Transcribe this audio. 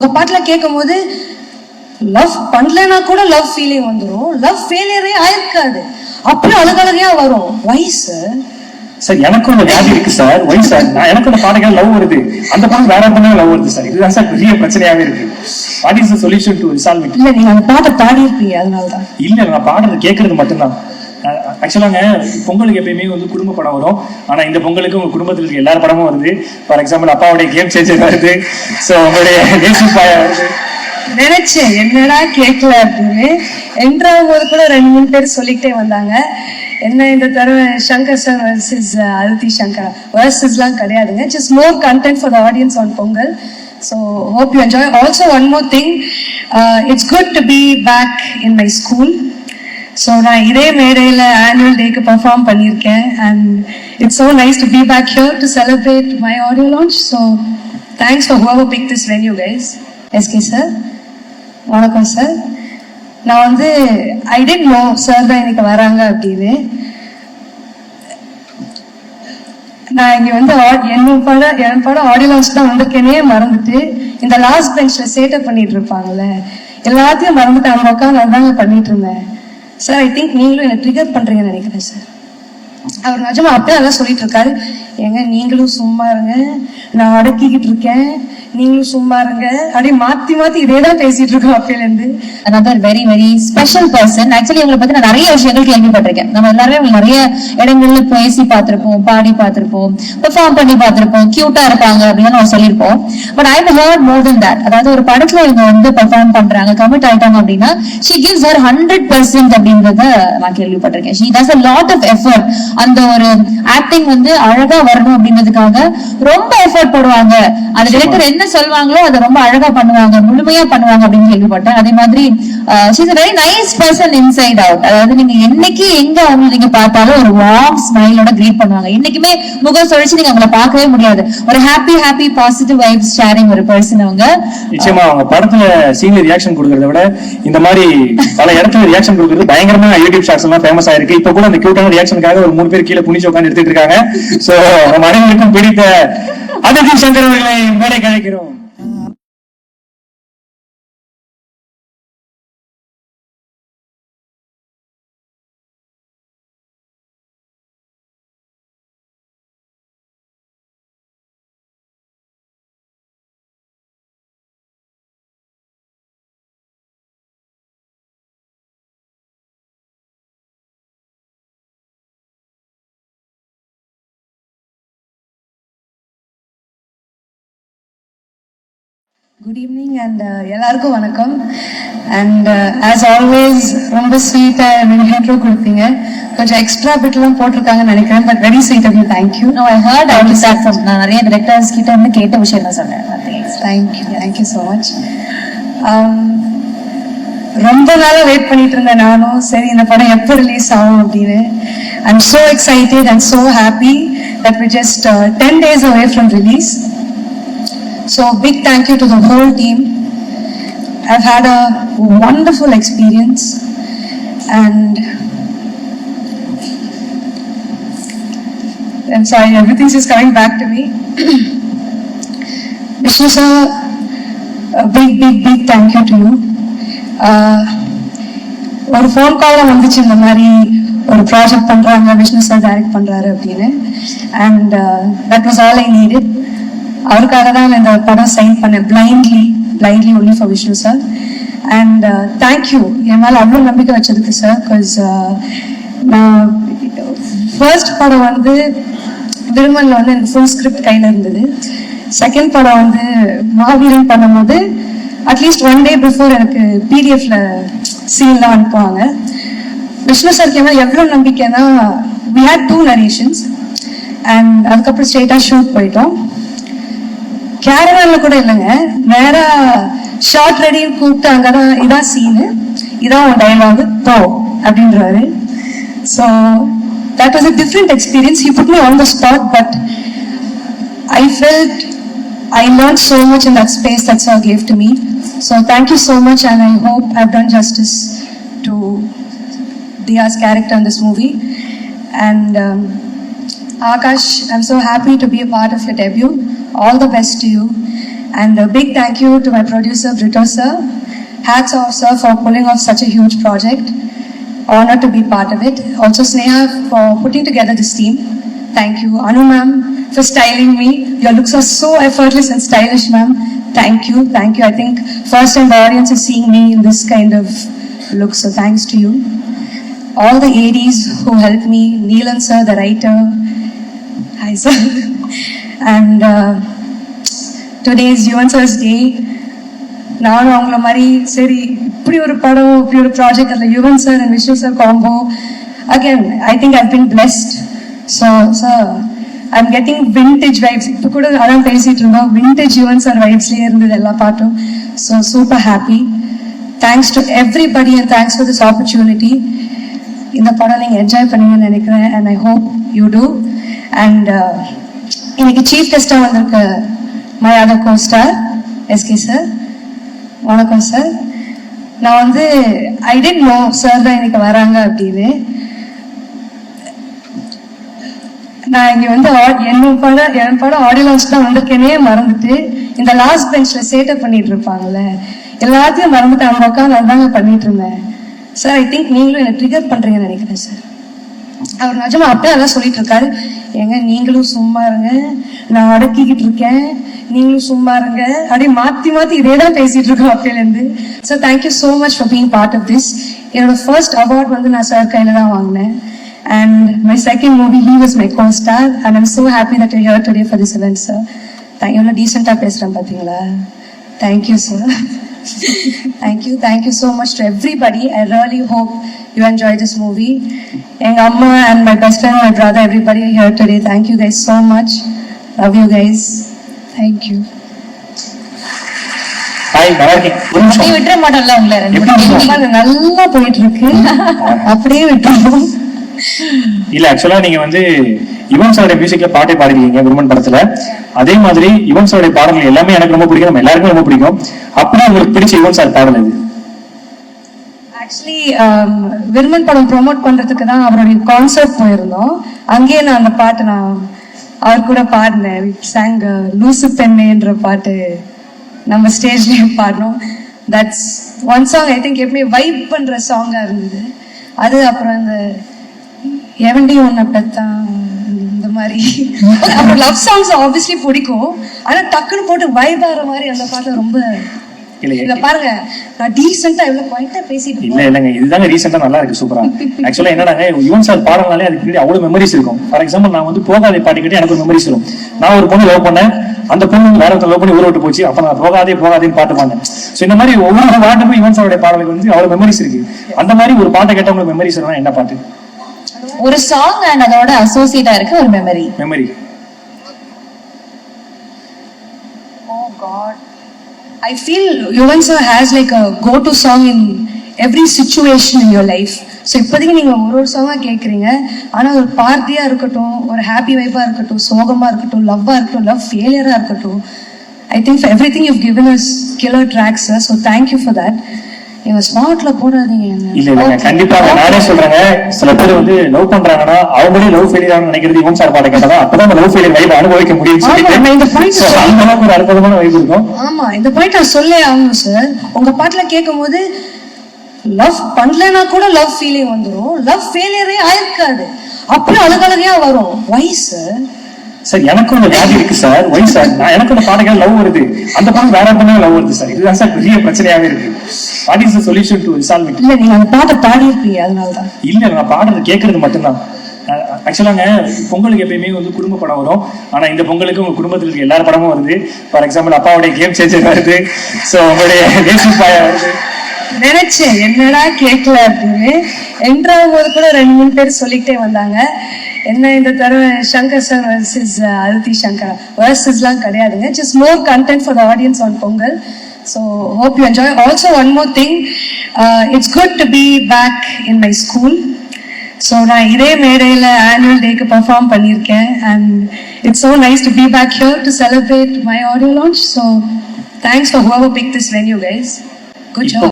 உங்க பாட்டுல கேட்கும் போது லவ் பண்ணலன்னா கூட லவ் ஃபீலிங் வந்துடும், லவ் ஃபெயிலியரே ஆயிருக்காது, அப்படியே அழகழகையா வரும். வயசு சார் எனக்கும் அந்த வியாதி இருக்கு சார். வயசு சார் எனக்கு அந்த பாட்டுகள் லவ் வருது, அந்த பாட்டு வேற பண்ண லவ் வருது சார். இதுதான் சார் பெரிய பிரச்சனையாவே இருக்கு. What is the solution to resolve it? இல்ல நீங்க அந்த பாட்டை பாடி இருப்பீங்க, அதனாலதான். இல்ல நான் பாடுறது கேட்கறது மட்டும்தான். ஆக்சுவலாங்க பொங்கலுக்கு எப்பயுமே வந்து குடும்ப படம் வரும். ஆனா இந்த பொங்கலுக்கு உங்க குடும்பத்தில் இருக்க எல்லா படமும் வருது. ஃபார் எக்ஸாம்பிள் அப்பாவுடைய கேம் சேஞ்சர் வருது, ஸோ உங்களுடைய தேசிய பாயா வருது. நினைச்சேன் என்னடா கேட்கல அப்படின்னு. என்றாகும் போது கூட 2-3 பேர் சொல்லிக்கிட்டே வந்தாங்க. என்ன இந்த தடவை சங்கர் சார் வர்சஸ் அதித்தி சங்கர் வர்சஸ்லாம் கிடையாதுங்க, just more content for the audience on Pongal. So hope you enjoy. Also one more thing, it's good to be back in my school. So நான் இதே மேடையில் ஆனுவல் டேக்கு பர்ஃபார்ம் பண்ணியிருக்கேன். And it's so nice to be back here to celebrate my audio launch. So thanks for whoever pick this venue guys. SK sir வணக்கம் sir. நான் வந்து ஐ didn't know sir தான் இன்னைக்கு வராங்க அப்படின்னு. நான் இங்கே வந்து என் படம் ஆடியோ லான்ச் தான் வந்திருக்கேனே மறந்துட்டு இந்த லாஸ்ட் பெஞ்சில் சேட்டப் பண்ணிட்டு இருப்பாங்கல்ல, எல்லாத்தையும் மறந்துட்டு அவங்க உட்காந்து அதாங்க பண்ணிட்டு இருந்தேன். சார் ஐ திங்க் நீங்களும் என்னை ட்ரிகர் பண்றீங்கன்னு நினைக்கிறேன் சார். அவர் நிஜமா அப்படியே அதான் சொல்லிட்டு இருக்காரு, ஏங்க நீங்களும் சும்மா இருங்க, நான் அடக்கிக்கிட்டு இருக்கேன், நீங்களும் சும்மா இருங்க, அப்படியே மாத்தி மாத்தி இதே தான் பேசிட்டு இருக்கோம் அப்பையிலேருந்து. Another very very special person. Actually இவங்களை பத்தி நான் நிறைய விஷயங்கள் கேள்விப்பட்டிருக்கேன். நம்ம எல்லாரும் நிறைய இடங்கள்ல பேசி பார்த்திருப்போம், பாடி பார்த்திருப்போம், பெர்ஃபார்ம் பண்ணி பார்த்திருப்போம், கியூட்டா இருப்பாங்க அப்படின்னு நம்ம சொல்லியிருப்போம். But I heard more then that. அதாவது ஒரு படத்துல இவங்க வந்து பெர்ஃபார்ம் பண்றாங்க, கமிட் ஆயிட்டாங்க அப்படின்னா she gives her 100% அப்படின்றத நான் கேள்விப்பட்டிருக்கேன். she does a lot of effort. அந்த ஒரு ஆக்டிங் வந்து அழகா வரணும் அப்படின்றதுக்காக ரொம்ப எஃபர்ட் போடுவாங்க. அது டைரக்டர் என்ன சொல்வாங்களோ அதை ரொம்ப அழகா பண்ணுவாங்க, முழுமையா பண்ணுவாங்க அப்படின்னு கேள்விப்பட்டேன். அதே மாதிரி she is a very nice person inside out. அதாவது நீங்க என்னைக்கு எங்க அவங்க நீங்க பார்த்தாலும் ஒரு வார்ம் ஸ்மைலோட கிரீட் பண்ணுவாங்க. என்னைக்குமே முகம் சுழிச்சு நீங்க அவங்களை பார்க்கவே முடியாது. ஒரு ஹாப்பி பாசிட்டிவ் வைப்ஸ் ஷேரிங் ஒரு பர்சன் அவங்க. நிச்சயமா அவங்க படத்துல சீனியர் ரியாக்ஷன் கொடுக்கறத விட இந்த மாதிரி பல இடத்துல ரியாக்ஷன் கொடுக்கறது பயங்கரமா யூடியூப் ஷார்ட்ஸ் எல்லாம் ஃபேமஸ் ஆயிருக்கு. இப்ப கூட அந்த கியூட்டான ரியாக்ஷனுக்காக ஒரு 3 பேர் கீழே குனிச்சு உட்காந்து எடுத்துட்டு இருக்காங்க. சோ நம்ம அனைவருக்கும் பிடித்த அதித்தி சங்கர் அவர்களை மேடை கழிக்கிறோம். குட் ஈவினிங் அண்ட் எல்லாருக்கும் வணக்கம். அண்ட் ஆஸ் ஆல்வேஸ் ரொம்ப ஸ்வீட்டாக இன்ட்ரோ கொடுத்தீங்க. கொஞ்சம் எக்ஸ்ட்ரா பிட்லாம் போட்டிருக்காங்கன்னு நினைக்கிறேன், but very sweet of you. Thank you. No, I heard all that from நான் நிறைய டைரக்டர்ஸ் கிட்ட இருந்து கேட்ட விஷயம் தான் சொன்னேன். Thank you so much. ரொம்ப நாளாக வெயிட் பண்ணிட்டு இருந்தேன் நானும், சரி இந்த படம் எப்போ ரிலீஸ் ஆகும் அப்படின்னு. I'm so excited and so happy that we just 10 days away from release. So big thank you to the whole team. I've had a wonderful experience and I'm sorry, everything's just coming back to me. Vishnu sir, a big thank you to you. ஒரு phone காலில் வந்துச்சு, இந்த மாதிரி ஒரு project பண்ணுறாங்க, Vishnu sir direct பண்ணுறாரு அப்படின்னு. And that was all I needed. அவருக்காக தான் இந்த படம் சைன் பண்ணேன், blindly only for Vishnu sir. And thank you என் மேலே அவ்வளோ நம்பிக்கை வச்சதுக்கு சார். பிகாஸ் நான் ஃபர்ஸ்ட் படம் வந்து விருமனில் வந்து எனக்கு ஃபுல் ஸ்கிரிப்ட் கையில் இருந்தது. செகண்ட் படம் வந்து மாவீரன் பண்ணும்போது அட்லீஸ்ட் 1 day பிஃபோர் எனக்கு பிடிஎஃப்ல சீன்லாம் அனுப்புவாங்க. விஷ்ணு சாருக்கு என் மேலே எவ்வளோ நம்பிக்கைன்னா we had 2 narrations அண்ட் அதுக்கப்புறம் ஸ்ட்ரெயிட்டாக ஷூட் போயிட்டோம். கேரவான்ல கூட இல்லைங்க, நேரா ஷார்ட் ரெடின்னு கூப்பிட்டு அங்கதான் இதான் சீனு, இதான் உன் டைலாக் போ அப்படின்றாரு. So that was a different experience. He put me on the spot, but I felt I learned so much in that space that sir gave to me. So thank you so much and I hope I've done justice to Diya's character in this movie. And Akash, I'm so happy to be a part of your debut. All the best to you. And a big thank you to my producer, Brito sir. Hats off, sir, for pulling off such a huge project. Honored to be part of it. Also, Sneha for putting together this team. Thank you. Anu ma'am for styling me. Your looks are so effortless and stylish, ma'am. Thank you. Thank you. I think first time the audience is seeing me in this kind of look, so thanks to you. All the ADs who helped me, Neelan sir, the writer. Hi, sir. And today is Yuvan sir's day. நானும் அவங்கள மாதிரி சரி இப்படி ஒரு படம் இப்படி ஒரு project அதில் Yuvan sir and Vishnu sir combo again I think I been blessed so sir I am getting vintage vibes இப்போ கூட அதான் பேசிட்டு இருந்தோம் விண்டேஜ் யுவன் சார் வைப்ஸ்லேயே இருந்தது எல்லா பாட்டும் so super happy thanks to everybody and thanks for this opportunity இந்த படம் நீங்கள் என்ஜாய் பண்ணுவீங்கன்னு நினைக்கிறேன் and I hope you do அண்ட் இன்னைக்கு சீஃப் கெஸ்டாக வந்திருக்க my other costar SK sir வணக்கம் சார் நான் வந்து ஐ டென்ட் நோ சார் தான் இன்னைக்கு வராங்க அப்படின்னு நான் இங்க வந்து என் படம் ஆடியோ லான்ச் தான் வந்திருக்கேனே மறந்துட்டு இந்த லாஸ்ட் பெஞ்ச்ல சேட்டப் பண்ணிட்டு இருப்பாங்கல்ல எல்லாத்தையும் மறந்துட்டு அவங்க உட்காந்து அதாங்க பண்ணிட்டு இருந்தேன் சார் ஐ திங்க் நீங்களும் என்ன ட்ரிகர் பண்றீங்கன்னு நினைக்கிறேன் சார் அவர் நிஜமா அப்படியே அதான் சொல்லிட்டு இருக்காரு ஏங்க நீங்களும் சும்மா இருங்க நான் அடக்கிக்கிட்டு இருக்கேன் நீங்களும் சும்மா இருங்க அப்படியே மாத்தி மாத்தி இதே தான் பேசிட்டு இருக்கோம் அப்பையிலேருந்து so thank you so much for being part of this என்னோட ஃபர்ஸ்ட் அவார்ட் வந்து நான் சார் கையில தான் வாங்கினேன் and my second movie he was my co-star and I'm so happy that you here today for this event sir எவ்வளோ டீசெண்டாக பேசுகிறேன் பார்த்தீங்களா thank you sir thank you so much to everybody I really hope you enjoy this movie. And Amma and my best friend, my brother, everybody here today. Thank you guys so much. Love you guys. Thank you. Hi, Naraki. நீ விட்டுற மாட்டோம்ல உங்களை நல்லா போயிட்டு இருக்கு அப்படியே விட்டுருவோம் இல்ல ஆக்சுவலா நீங்க வந்து யுவன் சாரோட மியூசிக்ல பாட்டே பாடிருக்கீங்க விருமன் படத்துல அதே மாதிரி யுவன் சாரோட பாடல்கள் எல்லாமே எனக்கு ரொம்ப பிடிக்கும் நம்ம எல்லாருக்கும் ரொம்ப பிடிக்கும் அப்படியே உங்களுக்கு பிடிச்ச யுவன் சார் பாடல் இது ஆக்சுவலி விருமன் படம் ப்ரொமோட் பண்றதுக்கு தான் அவருடைய கான்சர்ட் போயிருந்தோம் அங்கேயே நான் அந்த பாட்டு நான் அவர் கூட பாடினேன் சாங் லூசு பெண்ணேன்ற பாட்டு நம்ம ஸ்டேஜ்லயும் பாடினோம் that's one song I think எப்பவுமே வைப் பண்ற சாங்கா இருந்தது அது அப்புறம் இந்த எவண்டி ஒன்ன பெத்தான் இந்த மாதிரி அப்புறம் லவ் சாங்ஸ் ஆப்வியஸ்லி பிடிக்கும் ஆனா டக்குன்னு போட்டு வைப் ஆகிற மாதிரி அந்த பாட்டு ரொம்ப இல்ல பாருங்க நான் டீசென்ட்டா இவ்வளவு குவைட்டா பேசிட்டு இல்லங்க இதுதாங்க ரீசெண்டா நல்லா இருக்கு சூப்பரா ஆக்சுவலா என்னடாங்க யுவன் சார் பாடல்னாலே அதுக்கு பின்னாடி அவ்வளவு மெமரிஸ் இருக்கும் ஃபார் எக்ஸாம்பிள் நான் வந்து போகாதே பாட்டுக்கிட்டே எனக்கு ஒரு மெமரிஸ் வரும் நான் ஒரு பொண்ணு லவ் பண்ணேன் அந்த பொண்ணு வேற ஒருத்தர் லவ் பண்ணி ஊரை விட்டு போச்சு அப்ப நான் போகாதேன்னு பாட்டு பாடினேன் சோ இந்த மாதிரி ஒவ்வொரு பாட்டுக்கும் யுவன் சாரோட பாடலுக்கு வந்து அவ்வளவு மெமரிஸ் இருக்கு அந்த மாதிரி ஒரு பாட்டை கேட்ட உங்களுக்கு மெமரிஸ் வரும்னா என்ன பாட்டு ஒரு சாங் அண்ட் அதோட அசோசியேட்டா இருக்க ஒரு memory Oh God. I feel Yuvan sir has like a go-to song in every situation in your life. So இப்போதைக்கு நீங்கள் ஒரு சாங்காக கேட்குறீங்க ஆனால் ஒரு பார்ட்டியாக இருக்கட்டும் ஒரு ஹாப்பி வைப்பாக இருக்கட்டும் சோகமாக இருக்கட்டும் லவ்வாக இருக்கட்டும் லவ் ஃபெயிலியராக இருக்கட்டும் I think for every thing you given us killer tracks so thank you for that நீங்க ஸ்மார்ட்ல போடாதீங்க இல்ல இல்ல கண்டிப்பா நானே சொல்றேங்க சில பேர் வந்து லவ் பண்றாங்கன்னா அவங்களே லவ் ஃபெயிலியர் நினைக்கிறது யுவன் சார் பாட கேட்டா அப்பதான் லவ் ஃபெயிலியர் வைப் அனுபவிக்க முடியும் இந்த பாயிண்ட் ஒரு அற்புதமான வைப் இருக்கும் ஆமா இந்த பாயிண்ட் நான் சொல்லே ஆகணும் சார் உங்க பாட்டுல கேட்கும் போது லவ் பண்ணலன்னா கூட லவ் ஃபீலிங் வந்துடும் லவ் ஃபெயிலியரே ஆயிருக்காது அப்புறம் அழகழகையா வரும் வை சார் சார் எனக்கு ஒரு வியாதி இருக்கு சார் ஒய் சார் நான் எனக்கு ஒரு பாடகர் லவ் வருது அந்த பாடம் வேற ஒருத்தனே லவ் வருது சார் இதுதான் சார் பெரிய பிரச்சனையாவே இருக்கு what is the solution to resolve it இல்ல நீங்க அந்த பாட்டை பாடி இருப்பீங்க அதனாலதான் இல்ல நான் பாடுறது கேட்கறது மட்டும்தான் ஆக்சுவலாங்க பொங்கலுக்கு எப்பயுமே வந்து குடும்ப படம் வரும் ஆனா இந்த பொங்கலுக்கு உங்க குடும்பத்துல இருக்க எல்லா படமும் வருது ஃபார் எக்ஸாம்பிள் அப்பாவுடைய கேம் சேஞ்சர் வருது சோ உங்களுடைய தேசிய பாயா வருது நினைச்சேன் என்னடா கேட்கல அப்படின்னு என்றாகும் போது கூட 2-3 பேர் சொல்லிக்கிட்டே வந்தாங்க என்ன இந்த தடவை சங்கர் சார் வர்சஸ் அதித்தி சங்கர் வர்சஸ்லாம் கிடையாதுங்க just more content for the audience on Pongal so hope you enjoy also one more thing it's good to be back in my school so நான் இதே மேடையில் ஆனுவல் டேக்கு பர்ஃபார்ம் பண்ணியிருக்கேன் and it's so nice to be back here to celebrate my audio launch so thanks for whoever pick this venue guys good job